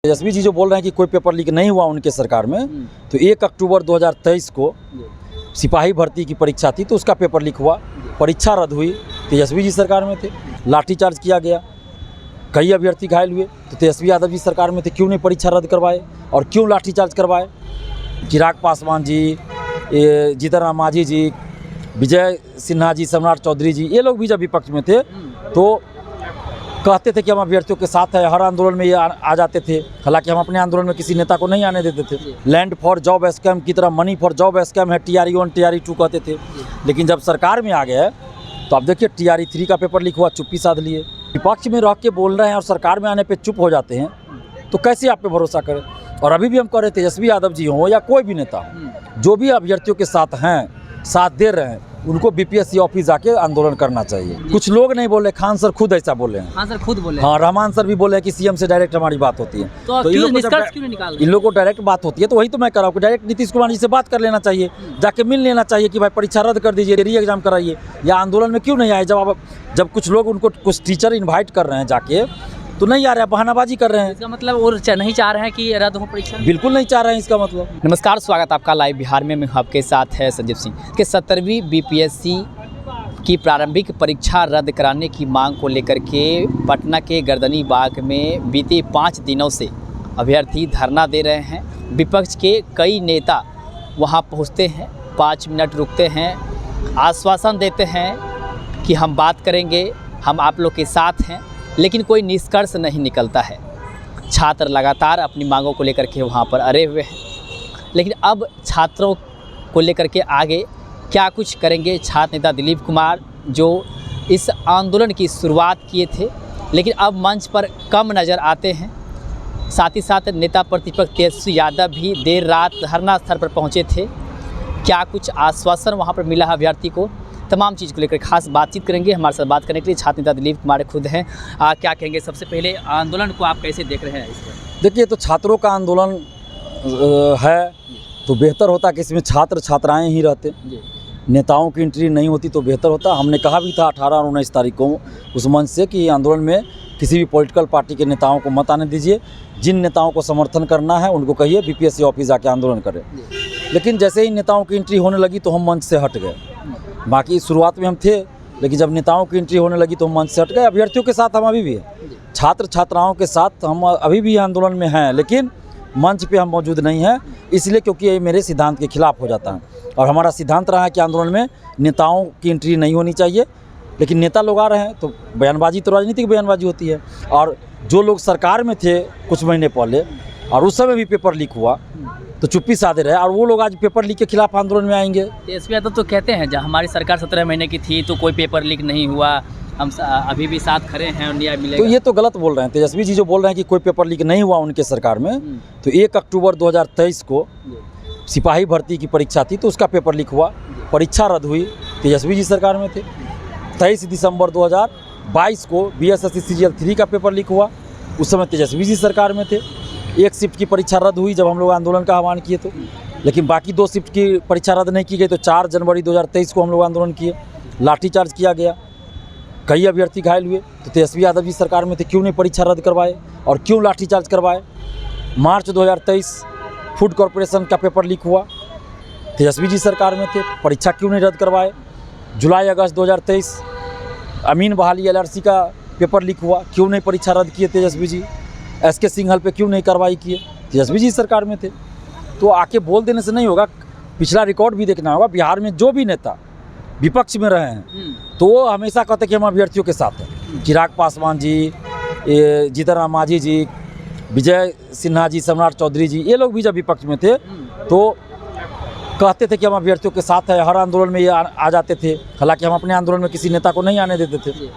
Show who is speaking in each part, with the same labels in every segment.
Speaker 1: तेजस्वी जी जो बोल रहे हैं कि कोई पेपर लीक नहीं हुआ उनके सरकार में, तो 1 अक्टूबर 2023 को सिपाही भर्ती की परीक्षा थी तो उसका पेपर लीक हुआ, परीक्षा रद्द हुई। तेजस्वी जी सरकार में थे, लाठीचार्ज किया गया, कई अभ्यर्थी घायल हुए, तो तेजस्वी यादव जी सरकार में थे, क्यों नहीं परीक्षा रद्द करवाए और क्यों लाठीचार्ज करवाए। चिराग पासवान जी, जीतन राम मांझी जी, विजय सिन्हा जी, सम्राट चौधरी जी, ये लोग भी जब विपक्ष में थे तो कहते थे कि हम अभ्यर्थियों के साथ है, हर आंदोलन में ये आ जाते थे। हालांकि हम अपने आंदोलन में किसी नेता को नहीं आने देते थे। लैंड फॉर जॉब स्कैम की तरह मनी फॉर जॉब स्कैम है, TRE 1 TRE 2 कहते थे। लेकिन जब सरकार में आ गया तो अब देखिए TRE 3 का पेपर लीक हुआ, चुप्पी साध लिए। विपक्ष में रह के बोल रहे हैं और सरकार में आने पर चुप हो जाते हैं, तो कैसे आप पे भरोसा करें। और अभी भी हम कह रहे तेजस्वी यादव जी हों या कोई भी नेता, जो भी अभ्यर्थियों के साथ हैं, साथ दे रहे हैं, उनको BPSC ऑफिस जाके आंदोलन करना चाहिए। कुछ लोग नहीं बोले, खान सर खुद ऐसा बोले हैं।
Speaker 2: खान सर खुद बोले,
Speaker 1: हाँ, रहमान सर भी बोले हैं कि CM से डायरेक्ट हमारी बात होती है।
Speaker 2: तो इन
Speaker 1: लोगों को डायरेक्ट बात होती है, तो वही तो मैं कह रहा हूँ, डायरेक्ट नीतीश कुमार जी से बात कर लेना चाहिए, जाके मिल लेना चाहिए कि भाई परीक्षा रद्द कर दीजिए, री एग्जाम कराइए। या आंदोलन में क्यों नहीं आए? जब कुछ लोग उनको कुछ टीचर इन्वाइट कर रहे हैं जाके, तो नहीं आ रहे हैं, बहानाबाजी कर रहे हैं।
Speaker 2: इसका मतलब वो नहीं चाह रहे हैं कि रद्द हो परीक्षा?
Speaker 1: बिल्कुल नहीं चाह रहे हैं इसका मतलब।
Speaker 2: नमस्कार, स्वागत आपका लाइव बिहार में। मैं आपके साथ है संजीव सिंह। के 17वीं BPSC की प्रारंभिक परीक्षा रद्द कराने की मांग को लेकर के पटना के गर्दनी बाग में बीते 5 दिनों से अभ्यर्थी धरना दे रहे हैं। विपक्ष के कई नेता वहां पहुंचते हैं, 5 मिनट रुकते हैं, आश्वासन देते हैं कि हम बात करेंगे, हम आप लोग के साथ हैं, लेकिन कोई निष्कर्ष नहीं निकलता है। छात्र लगातार अपनी मांगों को लेकर के वहाँ पर अड़े हुए हैं। लेकिन अब छात्रों को लेकर के आगे क्या कुछ करेंगे छात्र नेता दिलीप कुमार, जो इस आंदोलन की शुरुआत किए थे, लेकिन अब मंच पर कम नज़र आते हैं। साथ ही साथ नेता प्रतिपक्ष तेजस्वी यादव भी देर रात धरना स्थल पर पहुँचे थे। क्या कुछ आश्वासन वहाँ पर मिला है अभ्यर्थी को, तमाम चीज़ को लेकर खास बातचीत करेंगे। हमारे साथ बात करने के लिए छात्र नेता दिलीप कुमार खुद हैं। क्या कहेंगे? सबसे पहले आंदोलन को आप कैसे देख रहे हैं?
Speaker 1: देखिए, तो छात्रों का आंदोलन है तो बेहतर होता कि इसमें छात्र छात्राएं ही रहते, नेताओं की एंट्री नहीं होती तो बेहतर होता। हमने कहा भी था 18 और 19 तारीख को उस मंच से कि आंदोलन में किसी भी पॉलिटिकल पार्टी के नेताओं को मत आने दीजिए। जिन नेताओं को समर्थन करना है उनको कहिए BPSC ऑफिस जाके आंदोलन करें। लेकिन जैसे ही नेताओं की एंट्री होने लगी तो हम मंच से हट गए। बाकी शुरुआत में हम थे, लेकिन जब नेताओं की एंट्री होने लगी तो हम मंच से हट गए। अभ्यर्थियों के साथ हम अभी भी हैं, छात्र छात्राओं के साथ हम अभी भी आंदोलन में हैं, लेकिन मंच पे हम मौजूद नहीं हैं, इसलिए क्योंकि ये मेरे सिद्धांत के खिलाफ हो जाता है। और हमारा सिद्धांत रहा है कि आंदोलन में नेताओं की एंट्री नहीं होनी चाहिए। लेकिन नेता लोग आ रहे हैं तो बयानबाजी तो राजनीतिक बयानबाजी होती है। और जो लोग सरकार में थे कुछ महीने पहले और उस समय भी पेपर लीक हुआ तो चुप्पी साधे रहे, और वो लोग आज पेपर लीक के खिलाफ आंदोलन में आएंगे।
Speaker 2: तेजस्वी यादव तो कहते हैं जब हमारी सरकार 17 महीने की थी तो कोई पेपर लीक नहीं हुआ, हम अभी भी साथ खड़े हैं और न्याय मिलेगा।
Speaker 1: तो ये तो गलत बोल रहे हैं। तेजस्वी जी जो बोल रहे हैं कि कोई पेपर लीक नहीं हुआ उनके सरकार में, तो 1 अक्टूबर 2023 को सिपाही भर्ती की परीक्षा थी तो उसका पेपर लीक हुआ, परीक्षा रद्द हुई। तेजस्वी जी सरकार में थे। 23 दिसंबर 2022 को BSSC CGL 3 का पेपर लीक हुआ, उस समय तेजस्वी जी सरकार में थे। 1 शिफ्ट की परीक्षा रद्द हुई जब हम लोग आंदोलन का आह्वान किए तो, लेकिन बाकी 2 शिफ्ट की परीक्षा रद्द नहीं की गई। तो 4 जनवरी 2023 को हम लोग आंदोलन किए, लाठीचार्ज किया गया, कई अभ्यर्थी घायल हुए, तो तेजस्वी यादव जी सरकार में थे, क्यों नहीं परीक्षा रद्द करवाए और क्यों लाठीचार्ज करवाए। मार्च 2023 फूड कॉरपोरेशन का पेपर लीक हुआ, तेजस्वी जी सरकार में थे, परीक्षा क्यों नहीं रद्द करवाए। जुलाई अगस्त 2023 अमीन बहाली LRC का पेपर लीक हुआ, क्यों नहीं परीक्षा रद्द किए तेजस्वी जी। SK सिंघल पे क्यों नहीं कार्रवाई किए, तेजस्वी जी सरकार में थे। तो आके बोल देने से नहीं होगा, पिछला रिकॉर्ड भी देखना होगा। बिहार में जो भी नेता विपक्ष में रहे हैं तो वो हमेशा कहते कि हम अभ्यर्थियों के साथ हैं। चिराग पासवान जी, जीतन राम मांझी जी, विजय सिन्हा जी, सम्राट चौधरी जी, ये लोग भी जब विपक्ष में थे तो कहते थे कि हम अभ्यर्थियों के साथ है, हर आंदोलन में ये आ जाते थे। हालांकि हम अपने आंदोलन में किसी नेता को नहीं आने देते थे,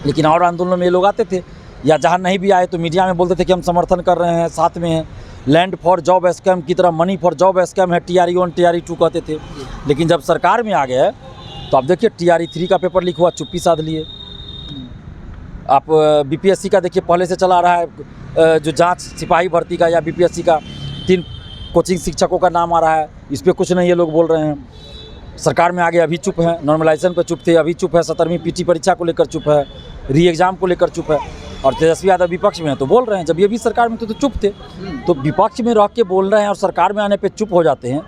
Speaker 1: लेकिन और आंदोलन में ये लोग आते थे, या जहाँ नहीं भी आए तो मीडिया में बोलते थे कि हम समर्थन कर रहे हैं, साथ में हैं। लैंड फॉर जॉब स्कैम की तरह मनी फॉर जॉब स्कैम है, TRE 1 TRE 2 कहते थे। लेकिन जब सरकार में आ गए तो अब देखिए TRE 3 का पेपर लीक हुआ, चुप्पी साध लिए। आप BPSC का देखिए, पहले से चला रहा है जो जांच सिपाही भर्ती का या BPSC का, 3 कोचिंग शिक्षकों का नाम आ रहा है, इस पर कुछ नहीं ये लोग बोल रहे हैं। सरकार में आ गए अभी चुप हैं, नॉर्मलाइजेशन पर चुप थे अभी चुप है, 17वीं PT परीक्षा को लेकर चुप है, री एग्ज़ाम को लेकर चुप है। और तेजस्वी यादव विपक्ष में है तो बोल रहे हैं। जब ये भी सरकार में थे तो चुप थे, तो विपक्ष में रह के बोल रहे हैं और सरकार में आने पे चुप हो जाते हैं,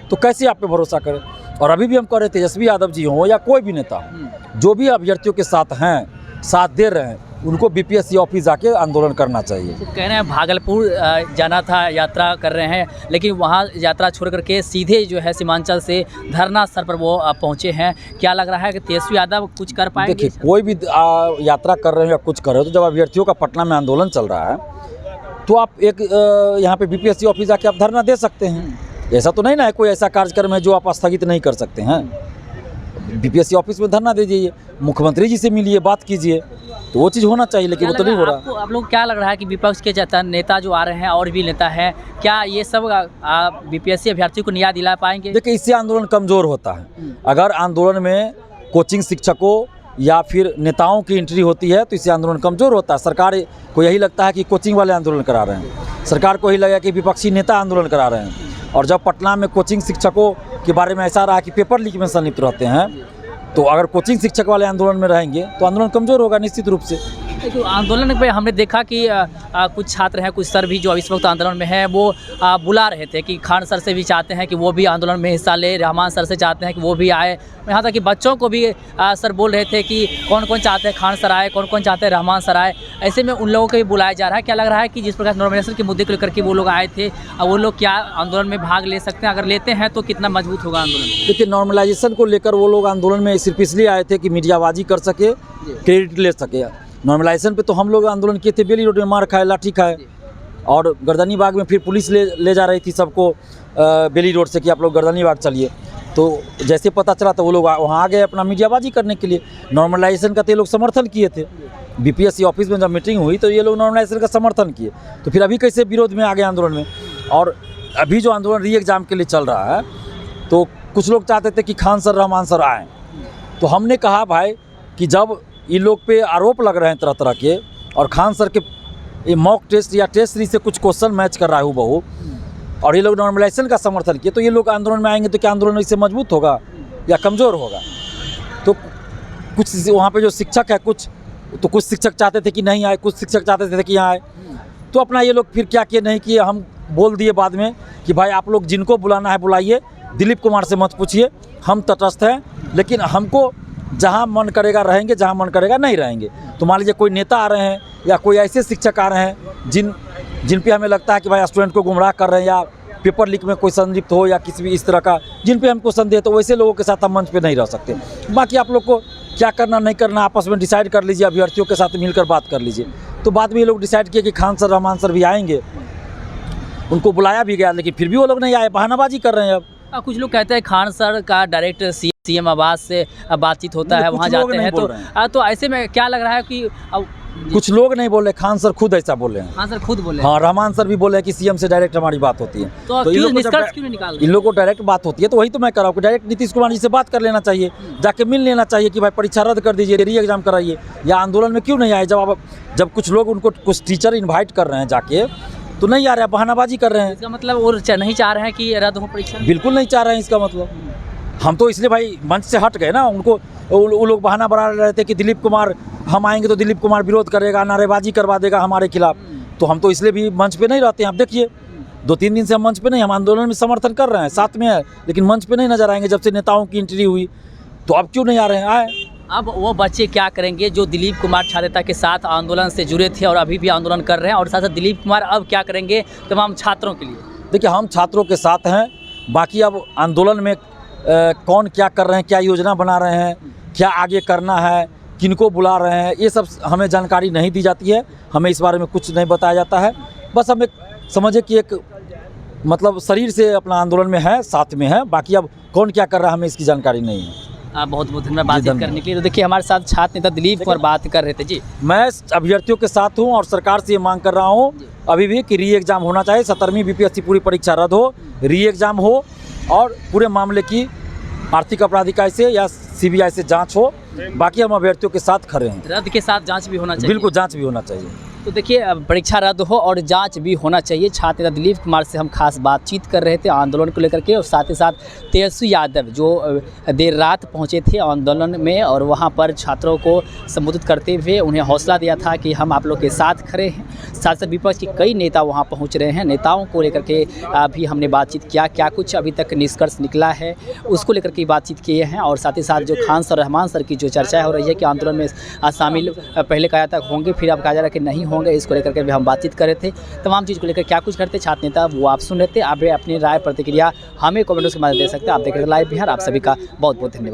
Speaker 1: तो कैसे आप पे भरोसा करें। और अभी भी हम कह रहे हैं तेजस्वी यादव जी हों या कोई भी नेता हो, जो भी अभ्यर्थियों के साथ हैं, साथ दे रहे हैं, उनको बीपीएससी ऑफिस जाके आंदोलन करना चाहिए।
Speaker 2: तो कह रहे हैं भागलपुर जाना था, यात्रा कर रहे हैं, लेकिन वहाँ यात्रा छोड़ करके सीधे जो है सीमांचल से धरना स्थल पर वो पहुँचे हैं। क्या लग रहा है कि तेजस्वी यादव कुछ कर पाएंगे?
Speaker 1: देखिए, कोई भी यात्रा कर रहे हो या कुछ कर रहे हो, तो जब अभ्यर्थियों का पटना में आंदोलन चल रहा है तो आप एक यहाँ पे बीपीएससी ऑफिस जाके आप धरना दे सकते हैं। ऐसा तो नहीं ना है कोई ऐसा कार्यक्रम है जो आप स्थगित नहीं कर सकते हैं। बीपीएससी ऑफिस में धरना दे दीजिए, मुख्यमंत्री जी से मिलिए, बात कीजिए, तो वो चीज़ होना चाहिए, लेकिन वो तो नहीं हो रहा।
Speaker 2: आपको आप लोग क्या लग रहा है कि विपक्ष के नेता जो आ रहे हैं और भी नेता हैं, क्या ये सब बीपीएससी अभ्यर्थियों को न्याय दिला पाएंगे?
Speaker 1: देखिए, इससे आंदोलन कमज़ोर होता है। अगर आंदोलन में कोचिंग शिक्षकों या फिर नेताओं की एंट्री होती है तो इससे आंदोलन कमज़ोर होता है। सरकार को यही लगता है कि कोचिंग वाले आंदोलन करा रहे हैं, सरकार को यही लगा कि विपक्षी नेता आंदोलन करा रहे हैं। और जब पटना में कोचिंग शिक्षकों के बारे में ऐसा रहा कि पेपर लीक में संलिप्त रहते हैं, तो अगर कोचिंग शिक्षक वाले आंदोलन में रहेंगे तो आंदोलन कमज़ोर होगा निश्चित रूप से।
Speaker 2: तो आंदोलन पे हमने देखा कि कुछ छात्र हैं, कुछ सर भी जो इस वक्त आंदोलन में हैं, वो बुला रहे थे कि खान सर से भी चाहते हैं कि वो भी आंदोलन में हिस्सा ले, रहमान सर से चाहते हैं कि वो भी आए। यहाँ तक कि बच्चों को भी सर बोल रहे थे कि कौन कौन चाहते हैं खान सर आए, कौन कौन चाहते हैं रहमान सर आए। ऐसे में उन लोगों को भी बुलाया जा रहा है। क्या लग रहा है कि जिस प्रकार नॉर्मलाइजेशन के मुद्दे को लेकर के वो लोग आए थे, वो लोग क्या आंदोलन में भाग ले सकते हैं? अगर लेते हैं तो कितना मजबूत होगा आंदोलन?
Speaker 1: देखिए, नॉर्मलाइजेशन को लेकर वो लोग आंदोलन में सिर्फ इसलिए आए थे कि मीडियाबाजी कर सके, क्रेडिट ले सके। नॉर्मलाइजेशन पे तो हम लोग आंदोलन किए थे, बेली रोड में मार खाए, लाठी खाए, और गर्दनी बाग में फिर पुलिस ले जा रही थी सबको बेली रोड से कि आप लोग गर्दनी बाग चलिए। तो जैसे पता चला तो वो लोग वहाँ आ गए अपना मीडियाबाजी करने के लिए। नॉर्मलाइजेशन का तो ये लोग समर्थन किए थे। बीपीएससी ऑफिस में जब मीटिंग हुई तो ये लोग नॉर्मलाइजेशन का समर्थन किए, तो फिर अभी कैसे विरोध में आ गए आंदोलन में। और अभी जो आंदोलन री एग्ज़ाम के लिए चल रहा है, तो कुछ लोग चाहते थे कि खान सर रहमान सर आएँ। तो हमने कहा भाई कि जब इन लोग पे आरोप लग रहे हैं तरह तरह के, और खान सर के ये मॉक टेस्ट या टेस्ट सीरीज से कुछ क्वेश्चन मैच कर रहा है हूबहू, और ये लोग नॉर्मलाइजेशन का समर्थन किए, तो ये लोग आंदोलन में आएंगे तो क्या आंदोलन इससे मजबूत होगा या कमज़ोर होगा? तो कुछ वहाँ पे जो शिक्षक है, कुछ शिक्षक चाहते थे कि नहीं आए, कुछ शिक्षक चाहते थे कि यहाँ आए। तो अपना ये लोग फिर क्या किए नहीं किए, हम बोल दिए बाद में कि भाई आप लोग जिनको बुलाना है बुलाइए, दिलीप कुमार से मत पूछिए, हम तटस्थ हैं, लेकिन हमको जहाँ मन करेगा रहेंगे, जहाँ मन करेगा नहीं रहेंगे। तो मान लीजिए कोई नेता आ रहे हैं या कोई ऐसे शिक्षक आ रहे हैं जिन पे हमें लगता है कि भाई स्टूडेंट को गुमराह कर रहे हैं या पेपर लीक में कोई संलिप्त हो या किसी भी इस तरह का, जिन पे हमको संदेह, तो वैसे लोगों के साथ हम मंच पे नहीं रह सकते। बाकी आप लोग को क्या करना नहीं करना आपस में डिसाइड कर लीजिए, अभ्यर्थियों के साथ मिलकर बात कर लीजिए। तो बाद में ये लोग डिसाइड किए कि खान सर रहमान सर भी आएंगे, उनको बुलाया भी गया, लेकिन फिर भी वो लोग नहीं आए, बहानाबाजी कर रहे हैं। अब
Speaker 2: कुछ लोग कहते हैं खान सर का डायरेक्ट सीएम आवास से बातचीत होता है, वहाँ जाते हैं, तो ऐसे में क्या लग रहा है कि
Speaker 1: कुछ लोग नहीं बोल रहे, खान सर खुद ऐसा बोले हैं।
Speaker 2: खान सर खुद बोले?
Speaker 1: हाँ, रहमान सर भी बोले हैं कि सीएम से डायरेक्ट हमारी बात होती है।
Speaker 2: तो इन लोगों
Speaker 1: को डायरेक्ट बात होती है, तो वही तो मैं कर रहा हूँ, डायरेक्ट नीतीश कुमार जी से बात कर लेना चाहिए, जाके मिल लेना चाहिए कि भाई परीक्षा रद्द कर दीजिए, री एग्जाम कराइए, या आंदोलन में क्यों नहीं आए। जब कुछ लोग उनको कुछ टीचर इन्वाइट कर रहे हैं जाके, तो नहीं आ रहे हैं, बहानाबाजी कर रहे हैं।
Speaker 2: इसका मतलब वो नहीं चाह रहे हैं कि रद्द हो परीक्षा?
Speaker 1: बिल्कुल नहीं चाह रहे हैं। इसका मतलब हम तो इसलिए भाई मंच से हट गए ना, उनको वो लोग बहाना बना रहे थे कि दिलीप कुमार, हम आएंगे तो दिलीप कुमार विरोध करेगा, नारेबाजी करवा देगा हमारे खिलाफ। तो हम तो इसलिए भी मंच पे नहीं रहते हैं। आप देखिए 2-3 दिन से हम मंच पे नहीं, हम आंदोलन में समर्थन कर रहे हैं, साथ में है, लेकिन मंच पे नहीं नजर आएंगे जब से नेताओं की एंट्री हुई। तो अब क्यों नहीं आ रहे हैं? आए।
Speaker 2: अब वो बच्चे क्या करेंगे जो दिलीप कुमार छात्रता के साथ आंदोलन से जुड़े थे और अभी भी आंदोलन कर रहे हैं, और साथ साथ दिलीप कुमार अब क्या करेंगे तमाम छात्रों के लिए?
Speaker 1: देखिए, हम छात्रों के साथ हैं, बाकी अब आंदोलन में कौन क्या कर रहे हैं, क्या योजना बना रहे हैं, क्या आगे करना है, किनको बुला रहे हैं, ये सब हमें जानकारी नहीं दी जाती है, हमें इस बारे में कुछ नहीं बताया जाता है। बस हम एक समझे कि एक मतलब शरीर से अपना आंदोलन में है, साथ में है, बाकी अब कौन क्या कर रहा है हमें इसकी जानकारी नहीं है।
Speaker 2: बहुत बहुत धन्यवाद बातचीत करने के लिए। तो देखिए, हमारे साथ छात्र नेता दिलीप कुमार बात कर रहे थे। जी,
Speaker 1: मैं अभ्यर्थियों के साथ हूं और सरकार से ये मांग कर रहा हूं अभी भी कि री एग्ज़ाम होना चाहिए, 17वीं बीपीएससी पूरी परीक्षा रद्द हो, री एग्ज़ाम हो, और पूरे मामले की आर्थिक अपराध इकाई से या सीबीआई से जांच हो। बाकी हम अभ्यर्थियों के साथ खड़े हैं।
Speaker 2: रद्द के साथ जांच भी होना चाहिए?
Speaker 1: बिल्कुल, जांच भी होना चाहिए।
Speaker 2: तो देखिए परीक्षा रद्द हो और जांच भी होना चाहिए। छात्र नेता दिलीप कुमार से हम खास बातचीत कर रहे थे आंदोलन को लेकर के, और साथ ही साथ तेजस्वी यादव जो देर रात पहुंचे थे आंदोलन में और वहां पर छात्रों को संबोधित करते हुए उन्हें हौसला दिया था कि हम आप लोग के साथ खड़े हैं। साथ साथ विपक्ष के कई नेता वहां पहुंच रहे हैं, नेताओं को लेकर के भी हमने बातचीत किया, क्या कुछ अभी तक निष्कर्ष निकला है उसको लेकर के बातचीत किए हैं। और साथ ही साथ जो खान सर रहमान सर की जो चर्चा हो रही है कि आंदोलन में शामिल पहले कहा जाता होंगे फिर अब कहा जा रहा है कि नहीं होंगे, इसको लेकर के भी हम बातचीत कर रहे थे। तमाम चीज़ को लेकर क्या कुछ करते छात्र नेता वो आप सुन रहे थे। आप अपनी राय प्रतिक्रिया हमें कमेंट्स के माध्यम दे सकते हैं। आप देख रहे हैं लाइव बिहार। आप सभी का बहुत बहुत धन्यवाद।